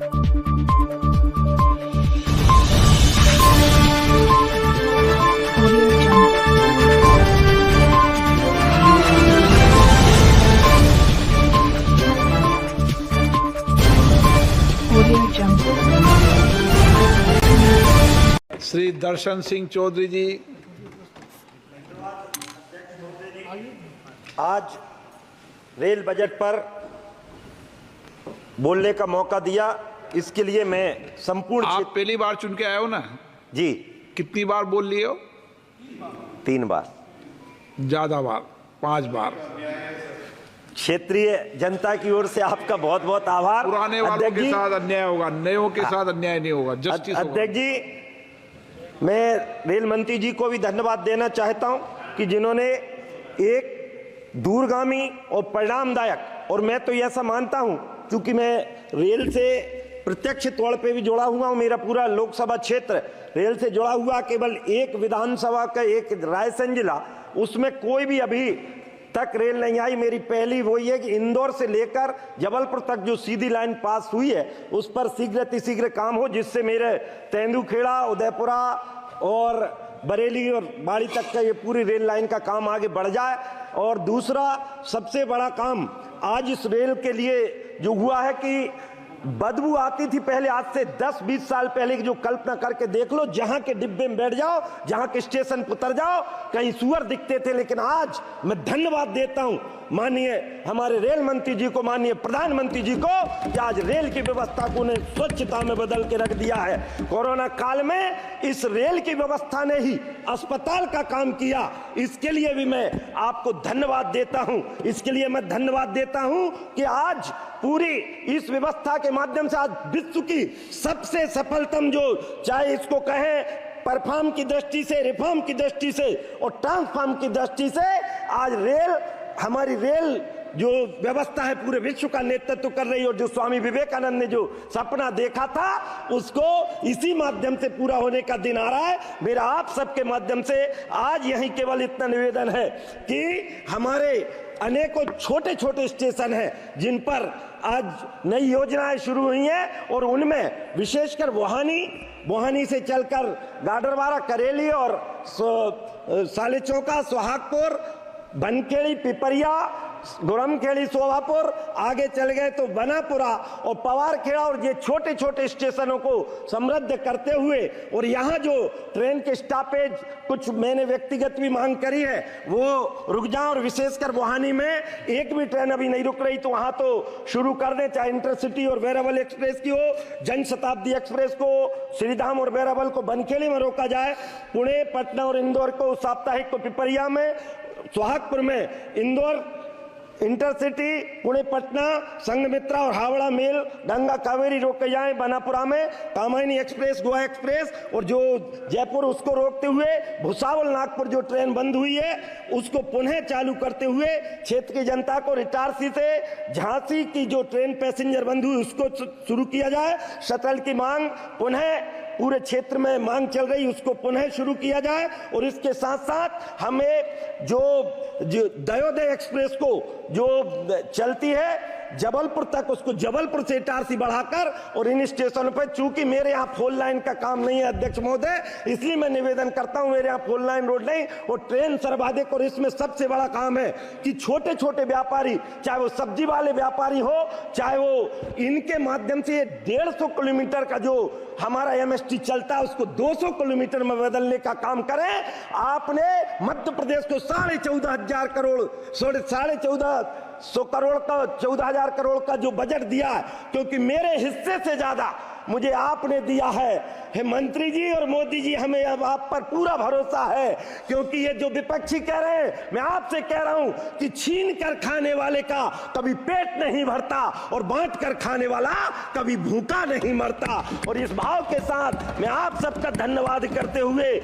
श्री दर्शन सिंह चौधरी जी। आज rail budget पर बोलने का मौका दिया, इसके लिए मैं संपूर्ण आप पहली बार चुन के आए हो ना जी। कितनी बार बोल लिए हो? 3 बार। ज्यादा बार, 5 बार। क्षेत्रीय जनता की ओर से आपका बहुत बहुत आभार। पुराने वालों के साथ अन्याय होगा, नयों के साथ अन्याय नहीं होगा। जस्टिस अध्यक्ष जी, मैं रेल मंत्री जी को भी धन्यवाद देना चाहता हूं कि जिन्होंने एक दूरगामी और परिणामदायक, और मैं तो ऐसा मानता हूं क्योंकि मैं रेल से प्रत्यक्ष तौर पे भी जुड़ा हुआ हूं, मेरा पूरा लोकसभा क्षेत्र रेल से जुड़ा हुआ, केवल एक विधानसभा का एक रायसेन जिला, उसमें कोई भी अभी तक रेल नहीं आई। मेरी पहली वही है कि इंदौर से लेकर जबलपुर तक जो सीधी लाइन पास हुई है उस पर शीघ्र काम हो, जिससे मेरे तेंदुखेड़ा, उदयपुरा और बरेली और बाड़ी तक का ये पूरी रेल लाइन का काम आगे बढ़ जाए। और दूसरा सबसे बड़ा काम आज इस रेल के लिए जो हुआ है कि बदबू आती थी पहले, आज से 10-20 साल पहले की जो कल्पना करके देख लो, जहां के डिब्बे में बैठ जाओ, जहां के स्टेशन पर उतर जाओ, कहीं सुअर दिखते थे। लेकिन आज मैं धन्यवाद देता हूं माननीय हमारे रेल मंत्री जी को, माननीय प्रधानमंत्री जी को, कि आज रेल की व्यवस्था को उन्हें स्वच्छता में बदल के रख दिया है। कोरोना काल में इस रेल की व्यवस्था ने ही अस्पताल का काम किया, इसके लिए भी मैं आपको धन्यवाद देता हूं। इसके लिए मैं धन्यवाद देता हूं कि आज पूरी इस व्यवस्था के माध्यम से आज विश्व की सबसे सफलतम, जो चाहे इसको कहें परफॉर्म की दृष्टि से, रिफॉर्म की दृष्टि से और ट्रांसफॉर्म की दृष्टि से, आज रेल, हमारी रेल जो व्यवस्था है पूरे विश्व का नेतृत्व कर रही है। और जो स्वामी विवेकानंद ने जो सपना देखा था उसको इसी माध्यम से पूरा होने का दिन आ रहा है। मेरा आप सबके माध्यम से आज यही केवल इतना निवेदन है कि हमारे अनेकों छोटे छोटे स्टेशन हैं जिन पर आज नई योजनाएं शुरू हुई हैं, और उनमें विशेषकर वोहानी से चलकर गाडरवारा, करेली और सालेचौका, सोहागपुर, बनखेड़ी, पिपरिया, गुरमखेड़ी, शोभापुर, आगे चल गए तो बनापुरा और पवारखेड़ा, और ये छोटे छोटे स्टेशनों को समृद्ध करते हुए, और यहाँ जो ट्रेन के स्टॉपेज कुछ मैंने व्यक्तिगत भी मांग करी है वो रुक जाए, और विशेषकर वोहानी में एक भी ट्रेन अभी नहीं रुक रही तो वहाँ तो शुरू कर दें, चाहे इंटरसिटी और वेरावल एक्सप्रेस की हो, जन शताब्दी एक्सप्रेस को श्रीधाम और वेरावल को बनखेड़ी में रोका जाए, पुणे, पटना और इंदौर को साप्ताहिक को पिपरिया में, सोहागपुर में इंदौर इंटरसिटी, पुणे पटना, संघमित्रा और हावड़ा मेल, गंगा कावेरी रोके जाएं, बनापुरा में कामायनी एक्सप्रेस, गोवा एक्सप्रेस, और जो जयपुर उसको रोकते हुए भुसावल नागपुर जो ट्रेन बंद हुई है उसको पुनः चालू करते हुए क्षेत्र की जनता को इटारसी से झांसी की जो ट्रेन पैसेंजर बंद हुई उसको शुरू किया जाए। शटल की मांग पुनः पूरे क्षेत्र में मांग चल रही, उसको पुनः शुरू किया जाए। और इसके साथ साथ हमें जो दयोदय एक्सप्रेस को जो चलती है जबलपुर तक, उसको जबलपुर से इटारसी बढ़ाकर, और इन स्टेशनों पर, चूंकि मेरे यहाँ फोर लाइन का काम नहीं है अध्यक्ष महोदय, इसलिए मैं निवेदन करता हूं, मेरे यहाँ फोर लाइन रोड नहीं और ट्रेन सर्वाधिक। और इसमें सबसे बड़ा काम है कि छोटे छोटे व्यापारी, चाहे वो सब्जी वाले व्यापारी हो, चाहे वो, इनके माध्यम से 150 किलोमीटर का जो हमारा एमएसटी चलता है उसको 200 किलोमीटर में बदलने का काम करें। आपने मध्य प्रदेश को 14,500 करोड़, 14,500 करोड़ का, 14,000 करोड़ का जो बजट दिया है, क्योंकि मेरे हिस्से से ज्यादा मुझे आपने दिया है मंत्री जी और मोदी जी, हमें अब आप पर पूरा भरोसा है। क्योंकि ये जो विपक्षी कह रहे हैं, मैं आपसे कह रहा हूं कि छीन कर खाने वाले का कभी पेट नहीं भरता और बांट कर खाने वाला कभी भूखा नहीं मरता। और इस भाव के साथ मैं आप सबका धन्यवाद करते हुए